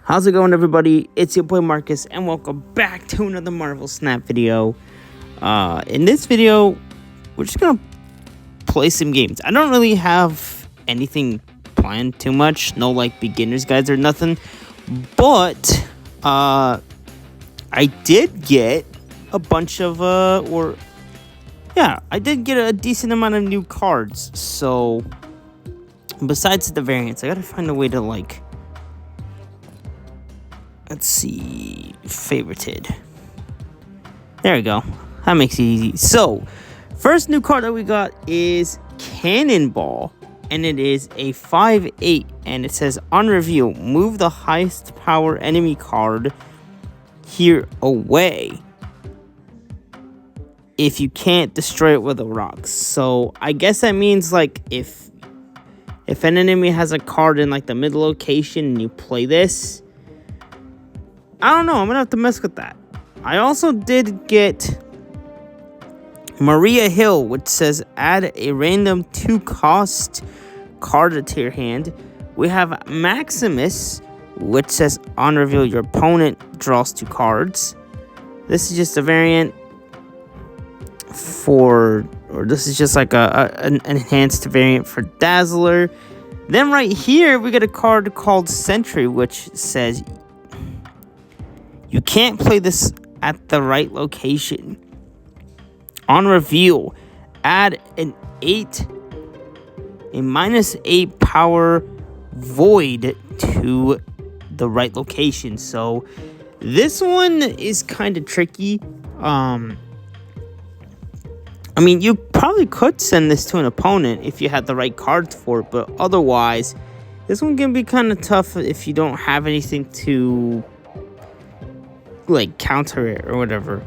How's it going, everybody? It's your boy Marcus, and welcome back to another Marvel Snap video. In this video, we're just gonna play some games. I don't really have anything planned too much, no like beginner's guides or nothing, but I did get a bunch of I did get a decent amount of new cards. So besides the variants, I gotta find a way to let's see, favorited. There we go. That makes it easy. So, first new card that we got is Cannonball, and it is a 5/8, and it says on reveal, move the highest power enemy card here away if you can't destroy it with a rock. So, I guess that means if an enemy has a card in the mid location and you play this, I don't know. I'm going to have to mess with that. I also did get Maria Hill, which says add a random 2-cost card to your hand. We have Maximus, which says on reveal, your opponent draws 2 cards. This is just a variant this is just an enhanced variant for Dazzler. Then right here, we get a card called Sentry, which says you can't play this at the right location. On reveal, add a -8 power void to the right location. So this one is kind of tricky. I mean, you probably could send this to an opponent if you had the right cards for it, but otherwise, this one can be kind of tough if you don't have anything to counter it or whatever.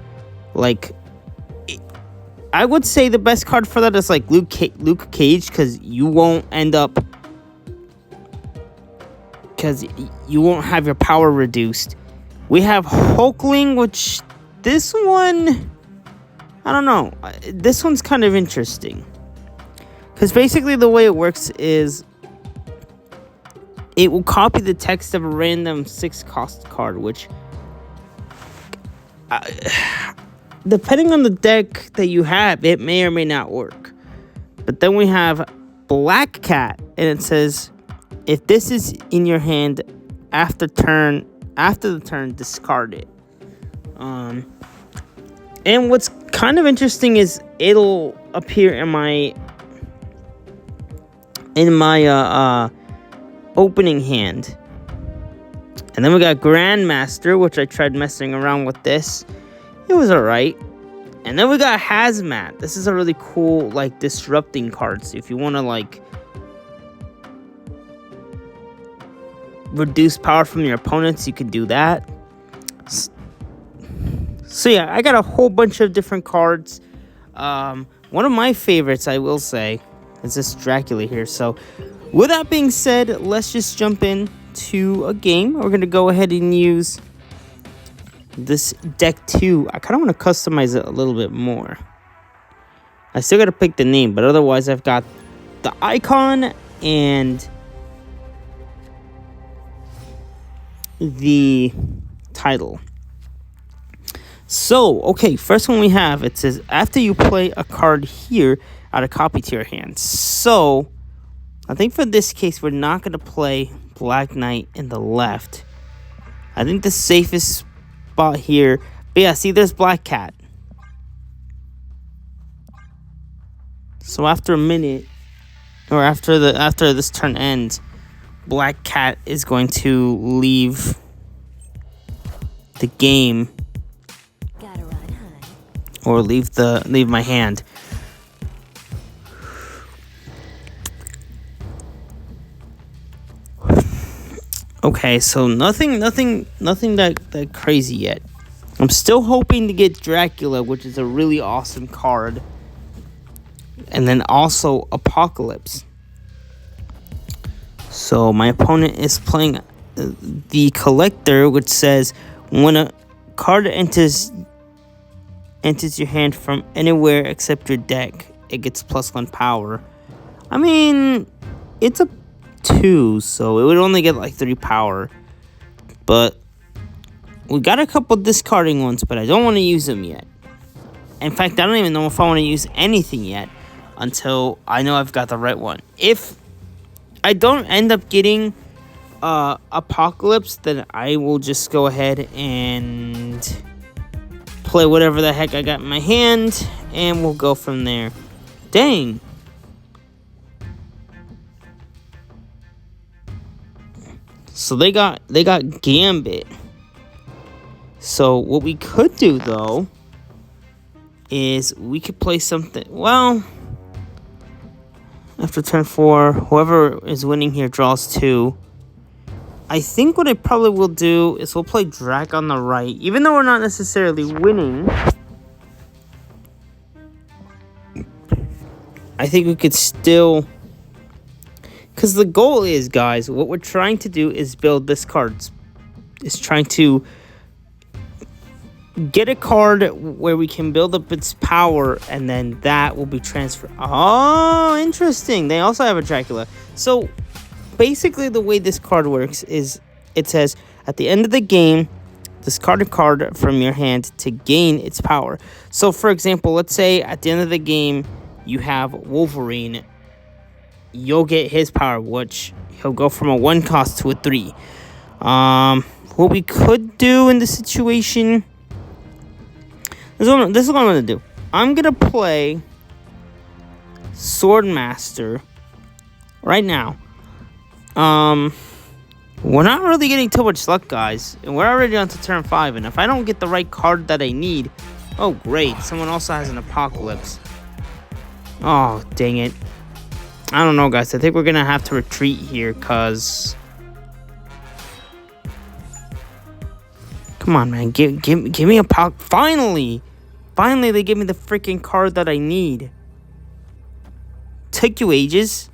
I would say the best card for that is Luke Cage, because you won't have your power reduced. We have Hulkling, which this one, I don't know. This one's kind of interesting, because basically the way it works is it will copy the text of a random 6-cost card, which depending on the deck that you have, it may or may not work. But then we have Black Cat, and it says if this is in your hand after the turn, discard it. And what's kind of interesting is it'll appear in my opening hand. And then we got Grandmaster, which I tried messing around with this. It was alright. And then we got Hazmat. This is a really cool, disrupting card. So if you want to, reduce power from your opponents, you can do that. So yeah, I got a whole bunch of different cards. One of my favorites, I will say, is this Dracula here. So with that being said, let's just jump in to a game. We're gonna go ahead and use this deck 2. I kind of want to customize it a little bit more. I still gotta pick the name, but otherwise I've got the icon and the title. So okay, first one we have, it says after you play a card here, add a copy to your hand. So I think for this case, we're not going to play Black Knight in the left. I think the safest spot here, but yeah, see, there's Black Cat. So after a minute, or after this turn ends, Black Cat is going to leave the game, or leave my hand. Okay, so nothing that crazy yet. I'm still hoping to get Dracula, which is a really awesome card. And then also Apocalypse. So my opponent is playing the Collector, which says when a card enters your hand from anywhere except your deck, it gets +1 power. I mean, it's a 2, so it would only get like 3 power. But we got a couple discarding ones, but I don't want to use them yet. In fact, I don't even know if I want to use anything yet until I know I've got the right one. If I don't end up getting Apocalypse, then I will just go ahead and play whatever the heck I got in my hand, and we'll go from there. Dang. So they got Gambit. So what we could do though is we could play something. Well, after turn 4, whoever is winning here draws 2. I think what I probably will do is we'll play Drac on the right, even though we're not necessarily winning. I think we could still, because the goal is, guys, what we're trying to do is build this card. Is trying to get a card where we can build up its power, and then that will be transferred. Oh, interesting. They also have a Dracula. So basically the way this card works is it says at the end of the game, discard a card from your hand to gain its power. So for example, let's say at the end of the game you have Wolverine. You'll get his power, which he'll go from a 1 cost to a 3. What we could do in this situation, this is what I'm going to do. I'm going to play Swordmaster right now. We're not really getting too much luck, guys. And we're already on to turn 5. And if I don't get the right card that I need... Oh, great. Someone also has an Apocalypse. Oh, dang it. I don't know, guys. I think we're going to have to retreat here, because... Come on, man. Give me a Apocalypse. Finally! Finally, they give me the freaking card that I need. Took you ages.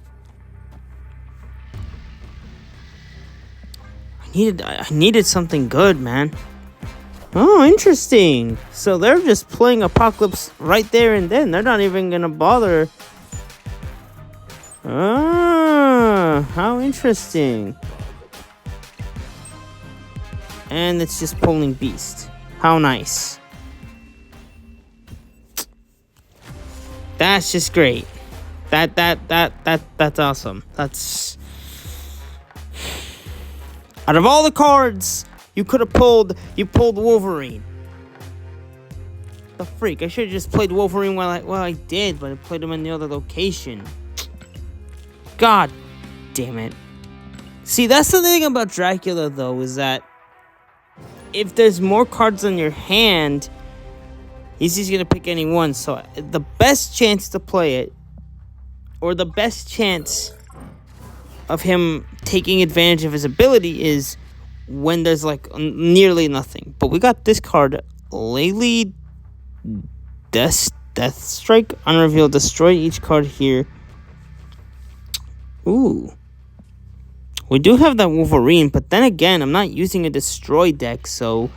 I needed something good, man. Oh, interesting. So they're just playing Apocalypse right there and then. They're not even gonna bother. Ah, how interesting. And it's just pulling Beast. How nice. That's just great. That's awesome. That's... Out of all the cards you could have pulled, you pulled Wolverine. The freak! I should have just played Wolverine while I did, but I played him in the other location. God damn it. See, that's the thing about Dracula, though, is that if there's more cards in your hand, he's just gonna pick any one. So the best chance to play it, or the best chance of him taking advantage of his ability, is when there's like nearly nothing. But we got this card, Laylee Deathstrike, unrevealed, destroy each card here. Ooh, we do have that Wolverine, but then again, I'm not using a destroy deck, so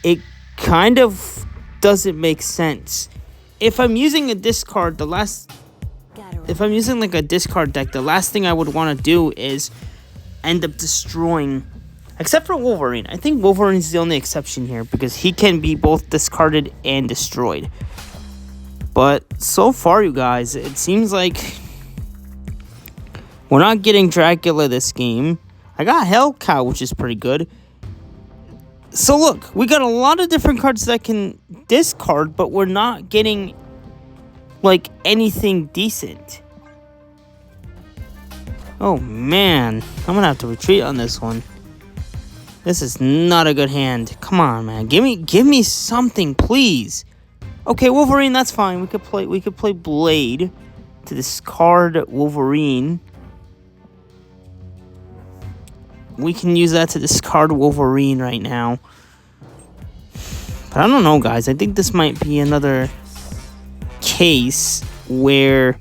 it kind of doesn't make sense. If I'm using a discard, if I'm using like a discard deck, the last thing I would want to do is end up destroying, except for Wolverine. I think Wolverine's the only exception here, because he can be both discarded and destroyed. But so far, you guys, it seems like we're not getting Dracula this game. I got Hellcow, which is pretty good. So look, we got a lot of different cards that can discard, but we're not getting like anything decent. Oh man, I'm gonna have to retreat on this one. This is not a good hand. Come on, man. Give me something, please. Okay, Wolverine, that's fine. We could play Blade to discard Wolverine. We can use that to discard Wolverine right now. But I don't know, guys. I think this might be another case where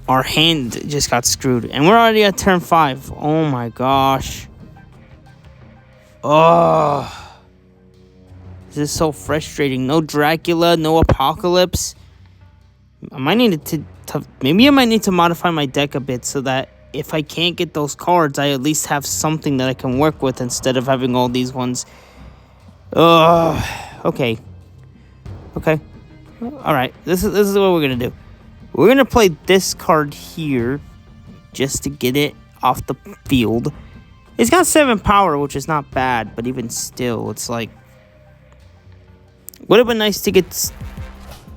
our hand just got screwed. And we're already at turn 5. Oh my gosh. Oh. This is so frustrating. No Dracula, no Apocalypse. I might need maybe I might need to modify my deck a bit so that if I can't get those cards, I at least have something that I can work with instead of having all these ones. Okay. Okay. Alright, this is what we're gonna do. We're gonna play this card here just to get it off the field. It's got 7 power, which is not bad, but even still, it's like... would have been nice to get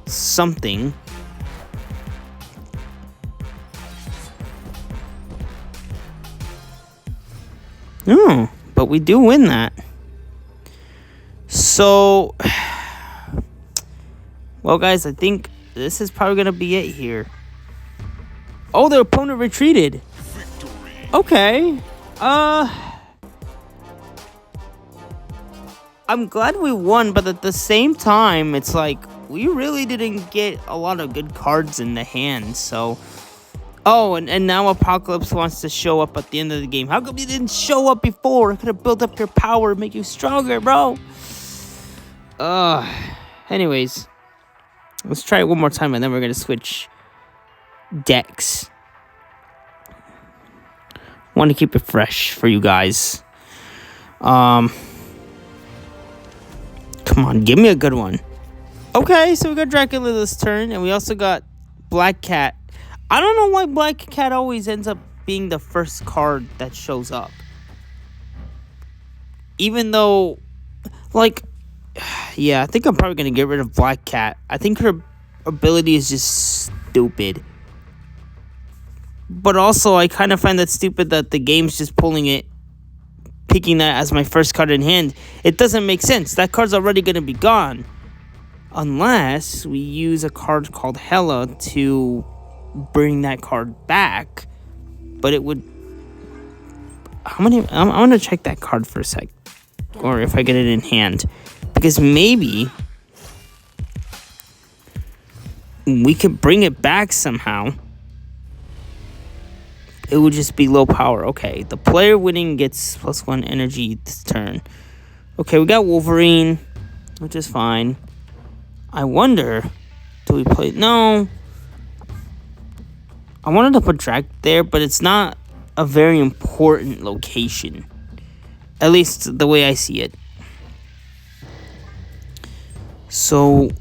something. Oh, but we do win that. So, well, guys, I think this is probably going to be it here. Oh, their opponent retreated. Okay. I'm glad we won, but at the same time, it's like, we really didn't get a lot of good cards in the hand, so... Oh, and now Apocalypse wants to show up at the end of the game. How come you didn't show up before? It could have built up your power and make you stronger, bro. Anyways. Let's try it one more time, and then we're going to switch decks. Want to keep it fresh for you guys. Come on, give me a good one. Okay, so we got Dracula this turn, and we also got Black Cat. I don't know why Black Cat always ends up being the first card that shows up. Even though, like, yeah, I think I'm probably going to get rid of Black Cat. I think her ability is just stupid. But also, I kind of find that stupid that the game's just picking that as my first card in hand. It doesn't make sense. That card's already going to be gone. Unless we use a card called Hela to bring that card back. But it would... I'm going to check that card for a sec. Or if I get it in hand. Because maybe we could bring it back somehow. It would just be low power. Okay, the player winning gets +1 energy this turn. Okay, we got Wolverine, which is fine. I wonder, do we play... No. I wanted to put Drac there, but it's not a very important location. At least the way I see it. So...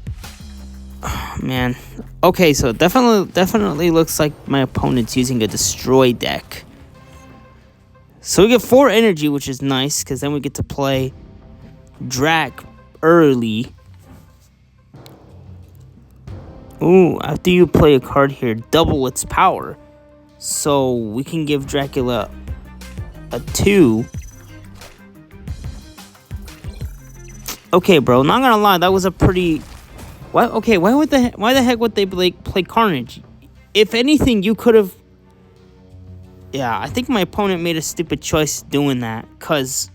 Oh, man. Okay, so definitely looks like my opponent's using a destroy deck. So we get 4 energy, which is nice, because then we get to play Drac early. Ooh, after you play a card here, double its power. So we can give Dracula a 2. Okay, bro, not gonna lie, that was a pretty... Why the heck would they play Carnage? If anything, you could have... Yeah, I think my opponent made a stupid choice doing that. Because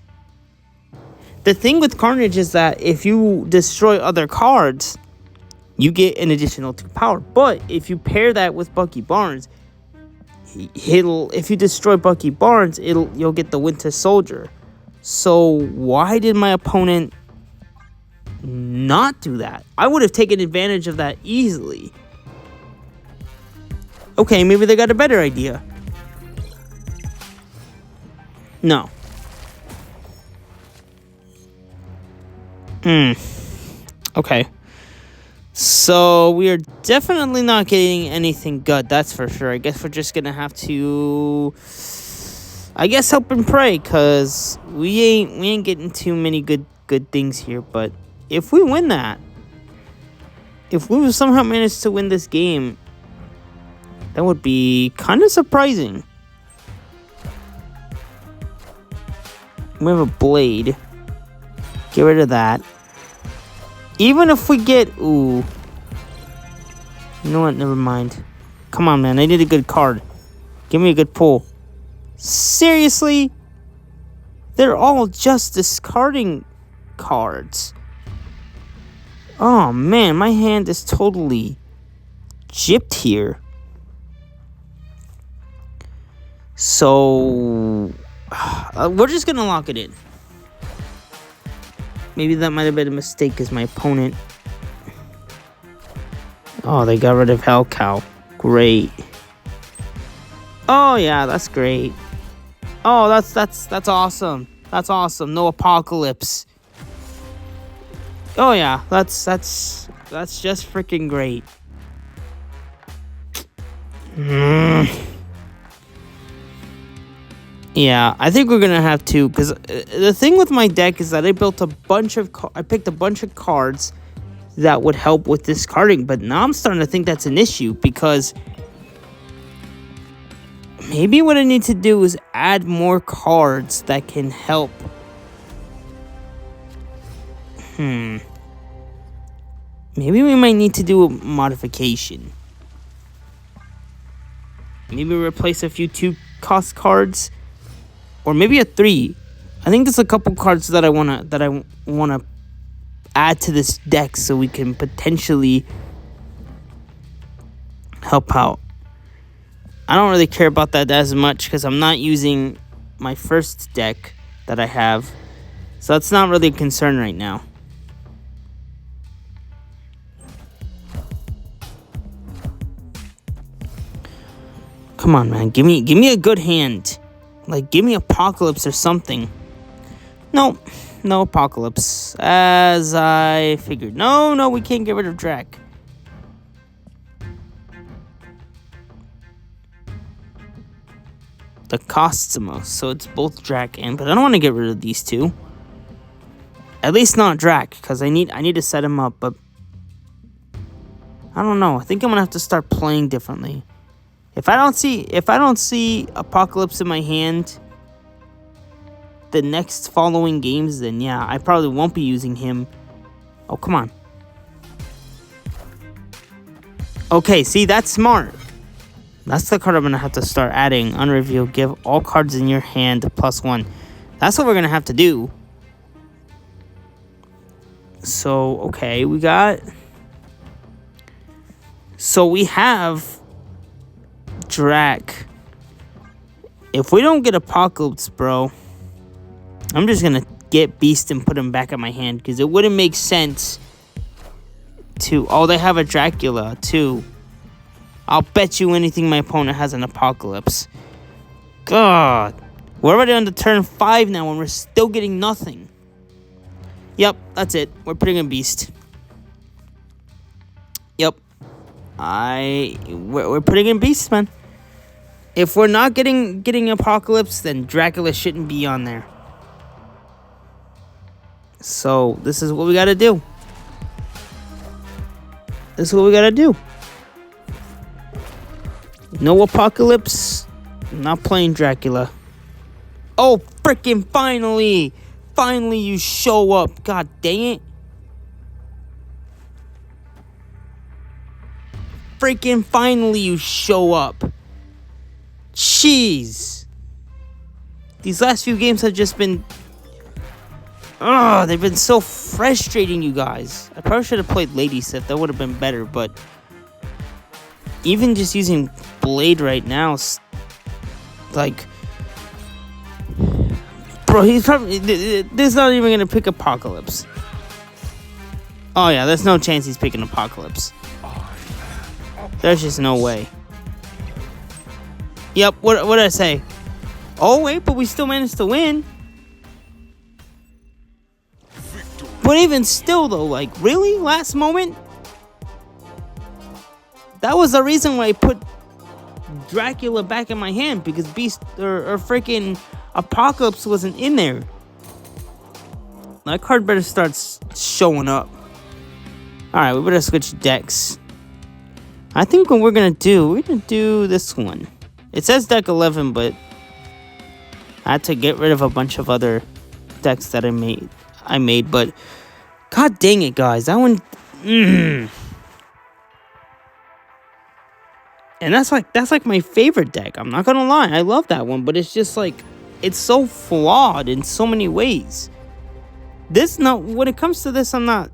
the thing with Carnage is that if you destroy other cards, you get an additional 2 power. But if you pair that with Bucky Barnes, if you destroy Bucky Barnes, you'll get the Winter Soldier. So why did my opponent not do that? I would have taken advantage of that easily. Okay, maybe they got a better idea. No. Okay. So we are definitely not getting anything good, that's for sure. I guess we're just gonna have to, I guess, hope and pray, cause we ain't getting too many good things here. But if we win that, if we somehow manage to win this game, that would be kind of surprising. We have a Blade. Get rid of that. Even if we get... Ooh. You know what? Never mind. Come on, man. I need a good card. Give me a good pull. Seriously? They're all just discarding cards. Oh, man. My hand is totally gypped here. So... we're just going to lock it in. Maybe that might have been a mistake because my opponent... Oh, they got rid of Hellcow. Great. Oh yeah, that's great. Oh, that's awesome. That's awesome. No apocalypse. Oh yeah, that's just freaking great. Yeah, I think we're gonna have to, because the thing with my deck is that I picked a bunch of cards that would help with discarding, but now I'm starting to think that's an issue, because maybe what I need to do is add more cards that can help. Maybe we might need to do a modification. Maybe replace a few 2-cost cards, or maybe a 3. I think there's a couple cards that I wanna add to this deck so we can potentially help out. I don't really care about that as much because I'm not using my first deck that I have, so that's not really a concern right now. Come on, man, give me a good hand. Like, give me Apocalypse or something. No Apocalypse. As I figured. No, we can't get rid of Drac. The costs the most, so it's both Drac and... But I don't want to get rid of these two. At least not Drac, because I need to set him up, but... I don't know. I think I'm going to have to start playing differently. If I don't see Apocalypse in my hand the next following games, then yeah, I probably won't be using him. Oh, come on. Okay, see, that's smart. That's the card I'm going to have to start adding. Unreveal, give all cards in your hand +1. That's what we're going to have to do. So, okay, we have Drac. If we don't get Apocalypse, bro, I'm just gonna get Beast and put him back in my hand, because it wouldn't make sense to... Oh, they have a Dracula too. I'll bet you anything my opponent has an Apocalypse. God, we're already on to turn 5 now and we're still getting nothing. Yep, that's it. We're putting in Beast. Yep, we're putting in Beast, man. If we're not getting Apocalypse, then Dracula shouldn't be on there. So, this is what we gotta do. No Apocalypse. Not playing Dracula. Oh, freaking finally! Finally you show up. God dang it. Freaking finally you show up. Jeez. These last few games have just been... they've been so frustrating, you guys. I probably should have played Lady Sif. That would have been better, but... Even just using Blade right now... Like... Bro, he's probably... This not even gonna pick Apocalypse. Oh yeah, there's no chance he's picking Apocalypse. There's just no way. Yep, what did I say? Oh, wait, but we still managed to win. But even still, though, like, really? Last moment? That was the reason why I put Dracula back in my hand, because Beast or freaking Apocalypse wasn't in there. That card better start showing up. Alright, we better switch decks. I think what we're gonna do this one. It says deck 11, but I had to get rid of a bunch of other decks that I made, but god dang it, guys, that one. And that's like my favorite deck. I'm not gonna lie, I love that one, but it's just like it's so flawed in so many ways. When it comes to this, I'm not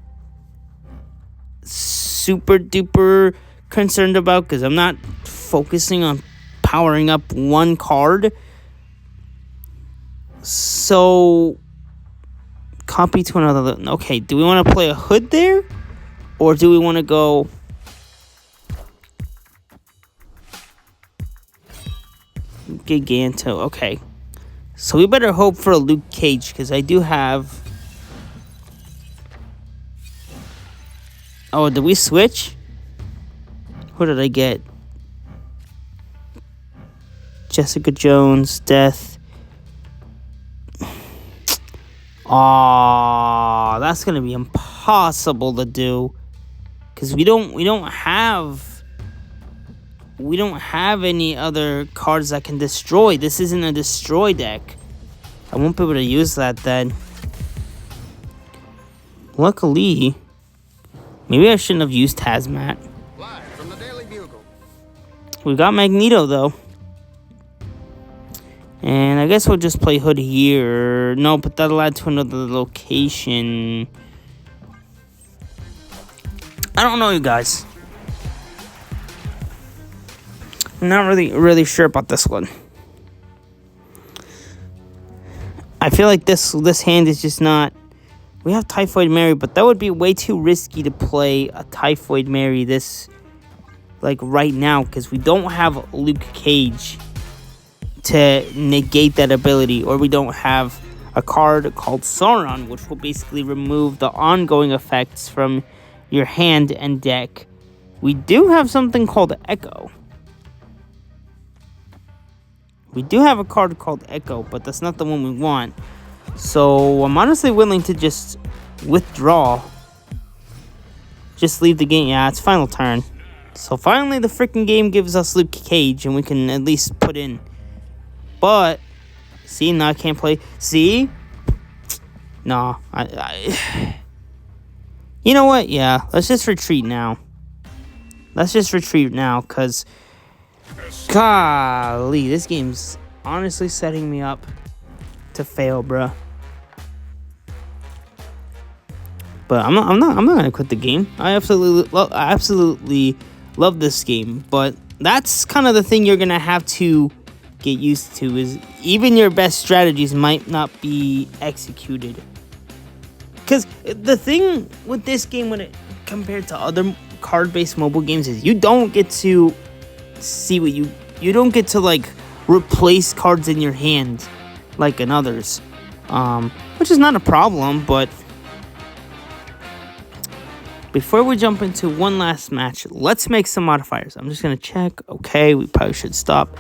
super duper concerned about, because I'm not focusing on powering up one card. So copy to another. Okay, do we want to play a Hood there, or do we want to go Giganto. Okay. So we better hope for a Luke Cage, because I do have... Oh, did we switch? Who did I get? Jessica Jones, Death. Aw, that's gonna be impossible to do, because we don't have any other cards that can destroy. This isn't a destroy deck. I won't be able to use that then. Luckily, maybe I shouldn't have used Hazmat. Live from the Daily Bugle. We got Magneto though. And I guess we'll just play Hood here. No, but that'll add to another location. I don't know, you guys. I'm not really sure about this one. I feel like this hand is just not... We have Typhoid Mary, but that would be way too risky to play a Typhoid Mary this... like, right now, because we don't have Luke Cage to negate that ability, or we don't have a card called Sauron, which will basically remove the ongoing effects from your hand and deck. We do have something called Echo. We do have a card called Echo, but that's not the one we want. So I'm honestly willing to just withdraw. Just leave the game. Yeah, it's final turn. So finally the freaking game gives us Luke Cage, and we can at least put in. But, see, now I can't play. See? No, you know what? Yeah, let's just retreat now. Let's just retreat now, because, golly, this game's honestly setting me up to fail, bruh. But I'm not gonna quit the game. I absolutely love this game. But that's kind of the thing you're gonna have to get used to, is even your best strategies might not be executed. Because the thing with this game, when it compared to other card-based mobile games, is you don't get to see what you don't get to like replace cards in your hand like in others, which is not a problem. But before we jump into one last match, let's make some modifiers. I'm just gonna check. Okay, we probably should stop.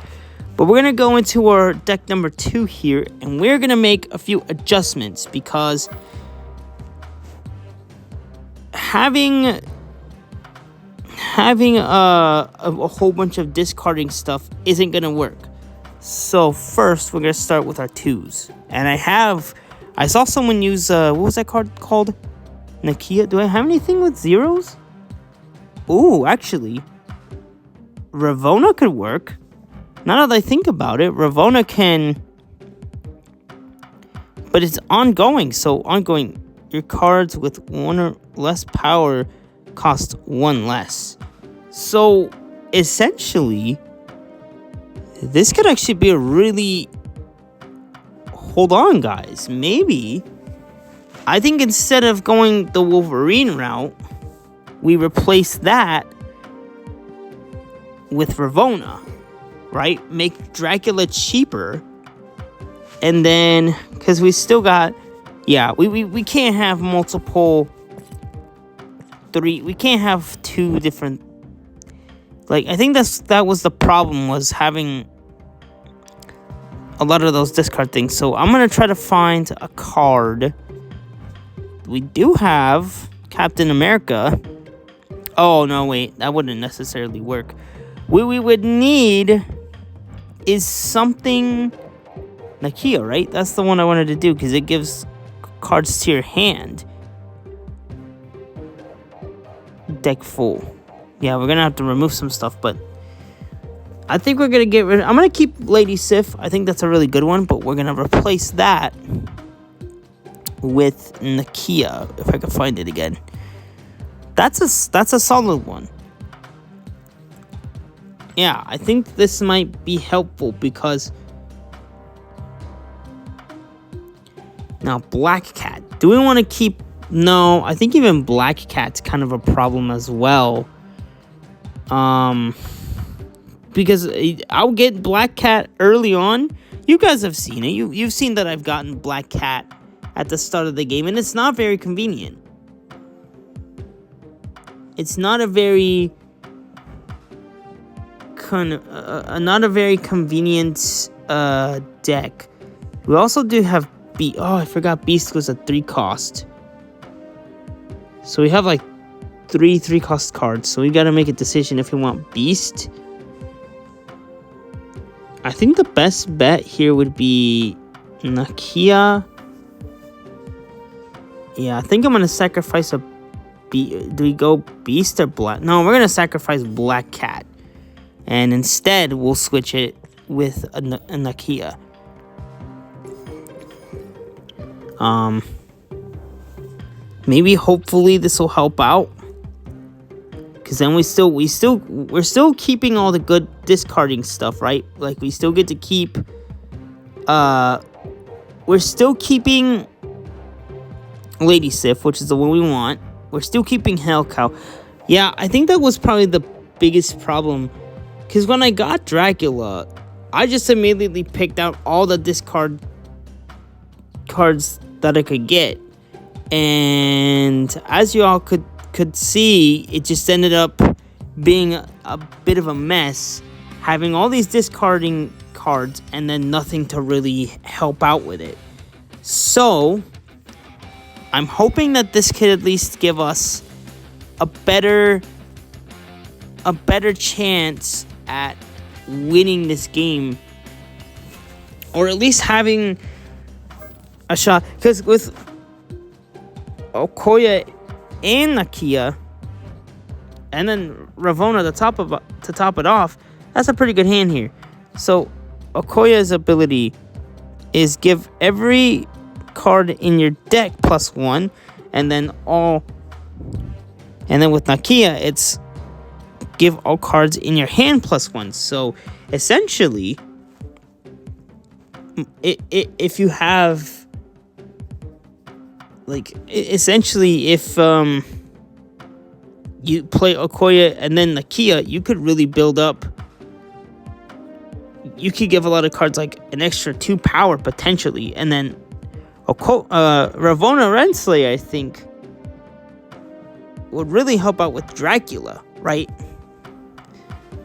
But we're going to go into our deck number 2 here, and we're going to make a few adjustments, because having a whole bunch of discarding stuff isn't going to work. So first, we're going to start with our 2s. And I saw someone use, what was that card called? Nakia? Do I have anything with 0s? Ooh, actually, Ravonna could work. Now that I think about it, Ravonna can... But it's ongoing, so ongoing. Your cards with 1 or less power cost 1 less. So, essentially, this could actually be a really... Hold on, guys. Maybe... I think instead of going the Wolverine route, we replace that with Ravonna. Right? Make Dracula cheaper. And then, because we still got... Yeah, we can't have multiple... We can't have 2 different... Like, I think that was the problem, was having a lot of those discard things. So I'm going to try to find a card. We do have Captain America. Oh, no, wait. That wouldn't necessarily work. What we would need is something... Nakia, right? That's the one I wanted to do, because it gives cards to your hand. Deck full. Yeah, we're gonna have to remove some stuff, but I think we're gonna get rid of... I'm gonna keep Lady Sif. I think that's a really good one, but we're gonna replace that with Nakia, if I can find it again. That's a solid one. Yeah, I think this might be helpful, because now Black Cat. Do we want to keep... No, I think even Black Cat's kind of a problem as well. because I'll get Black Cat early on. You guys have seen it. You've seen that I've gotten Black Cat at the start of the game, and it's not very convenient. It's not a very not a very convenient deck. We also do have I forgot Beast was a 3 cost. So we have like 3 cost cards. So we gotta make a decision if we want Beast. I think the best bet here would be Nakia. Yeah, I think I'm gonna sacrifice a do we go Beast or Black? No, we're gonna sacrifice Black Cat. And instead we'll switch it with a Nakia. Maybe hopefully this will help out, because then we're still keeping all the good discarding stuff, right? Like we still get to keep we're still keeping Lady Sif, which is the one we want. We're still keeping Hell Cow. Yeah, I think that was probably the biggest problem, because when I got Dracula, I just immediately picked out all the discard cards that I could get, and as you all could see, it just ended up being a bit of a mess, having all these discarding cards and then nothing to really help out with it. So I'm hoping that this could at least give us a better chance at winning this game, or at least having a shot, because with Okoye and Nakia and then Ravonna to top it off, that's a pretty good hand here. So Okoye's ability is give every card in your deck +1, and then with Nakia it's give all cards in your hand +1. So essentially, if you have if you play Okoye and then Nakia, you could really build up. You could give a lot of cards like an extra 2 power potentially, and then Ravonna Renslayer, I think, would really help out with Dracula, right?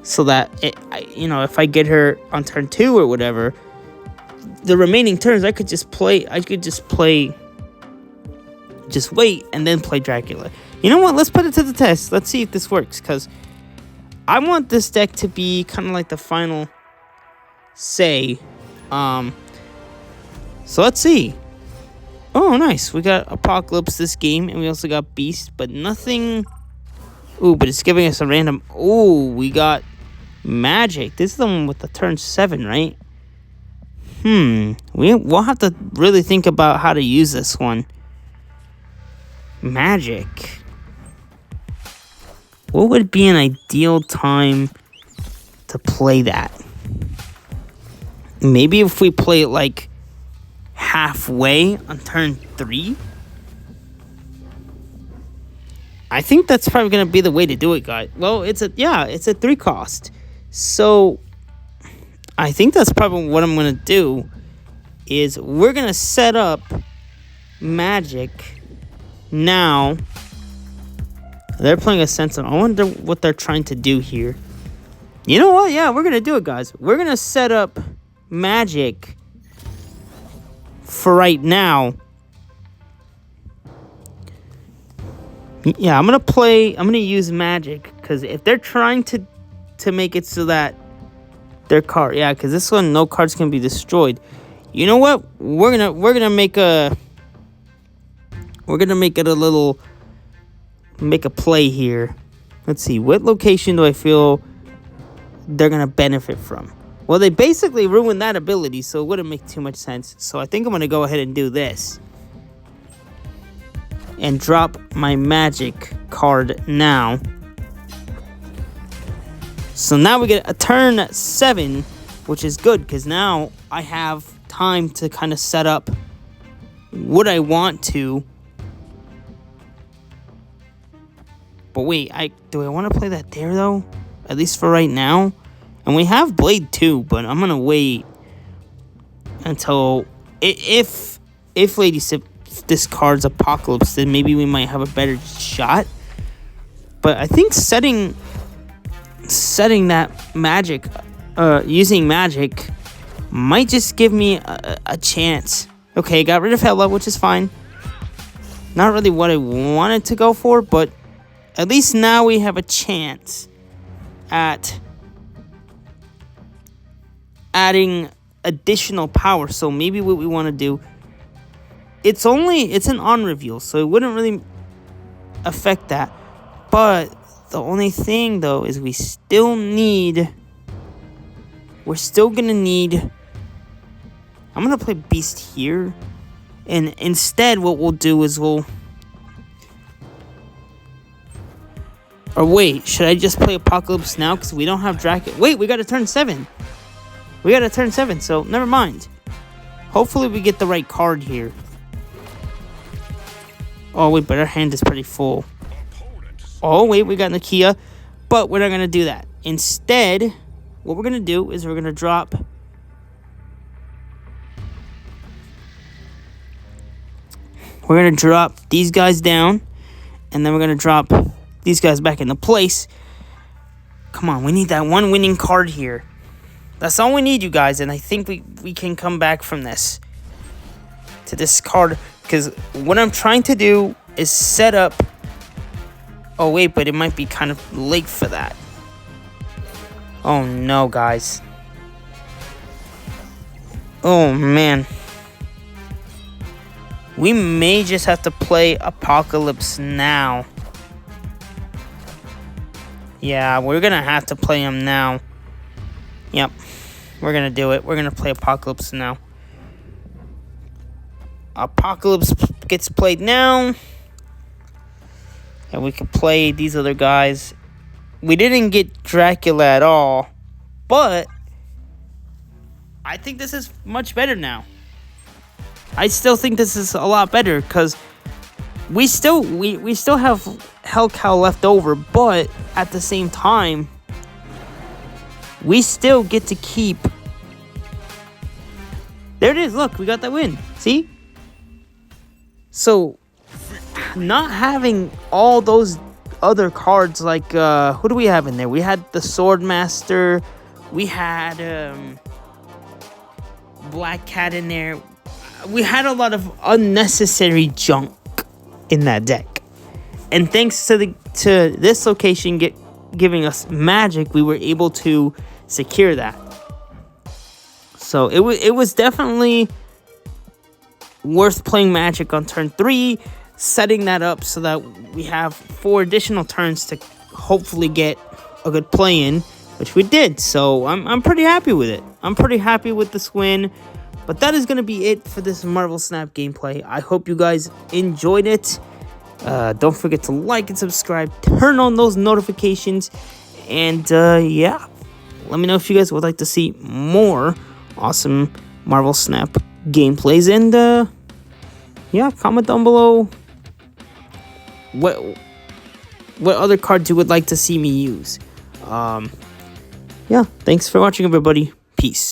So that if I get her on turn 2 or whatever, the remaining turns I could just wait and then play Dracula. You know what? Let's put it to the test. Let's see if this works, because I want this deck to be kind of like the final say. So let's see. Oh, nice. We got Apocalypse this game, and we also got Beast, but nothing. Ooh, but it's giving us a random. Ooh, we got Magic. This is the one with the turn 7, right? We'll have to really think about how to use this one. Magic. What would be an ideal time to play that? Maybe if we play it like halfway on turn 3. I think that's probably gonna be the way to do it, guys. Well, it's a 3 cost. So I think that's probably what I'm gonna do. Is we're gonna set up Magic now. They're playing a Sentinel. I wonder what they're trying to do here. You know what? Yeah, we're gonna do it, guys. We're gonna set up Magic for right now. Yeah, I'm gonna use Magic, because if they're trying to make it so that their card, yeah, because this one no cards can be destroyed. You know what? We're gonna make it make a play here. Let's see, what location do I feel they're gonna benefit from? Well, they basically ruined that ability, so it wouldn't make too much sense. So I think I'm gonna go ahead and do this and drop my Magic card now. So now we get a turn 7, which is good, because now I have time to kind of set up what I want to. But wait, do I want to play that there, though? At least for right now. And we have Blade too, but I'm gonna wait until if Lady Sif discards Apocalypse, then maybe we might have a better shot. But I think setting that magic, using magic, might just give me a chance. Okay, got rid of Hela, which is fine. Not really what I wanted to go for, but at least now we have a chance at adding additional power. So maybe what we want to do, it's an on reveal, so it wouldn't really affect that. But the only thing though is we're still gonna need, I'm gonna play Beast here, and instead what we'll do is or wait, should I just play Apocalypse now? Because we don't have Dracula. Wait, we got to turn 7. So never mind. Hopefully we get the right card here. Oh, wait, but our hand is pretty full. Oh, wait, we got Nakia. But we're not going to do that. Instead, what we're going to do is we're going to drop... We're going to drop these guys down. And then we're going to drop these guys back into place. Come on, we need that one winning card here. That's all we need, you guys. And I think we can come back from this to this card. Because what I'm trying to do is set up... Oh, wait, but it might be kind of late for that. Oh, no, guys. Oh, man. We may just have to play Apocalypse now. Yeah, we're going to have to play him now. Yep. We're going to do it. We're going to play Apocalypse now. Apocalypse gets played now. And we can play these other guys. We didn't get Dracula at all. But I think this is much better now. I still think this is a lot better because we still have Hellcow left over, but at the same time, we still get to keep. There it is. Look, we got that win. See? So, not having all those other cards, like who do we have in there? We had the Swordmaster. We had Black Cat in there. We had a lot of unnecessary junk in that deck, and thanks to this location giving us magic, we were able to secure that. So it was definitely worth playing magic on turn 3, setting that up so that we have 4 additional turns to hopefully get a good play in, which we did. So I'm pretty happy with it. I'm pretty happy with this win. But that is going to be it for this Marvel Snap gameplay. I hope you guys enjoyed it. Don't forget to like and subscribe. Turn on those notifications. And yeah, let me know if you guys would like to see more awesome Marvel Snap gameplays. And yeah, comment down below what other cards you would like to see me use. Yeah, thanks for watching, everybody. Peace.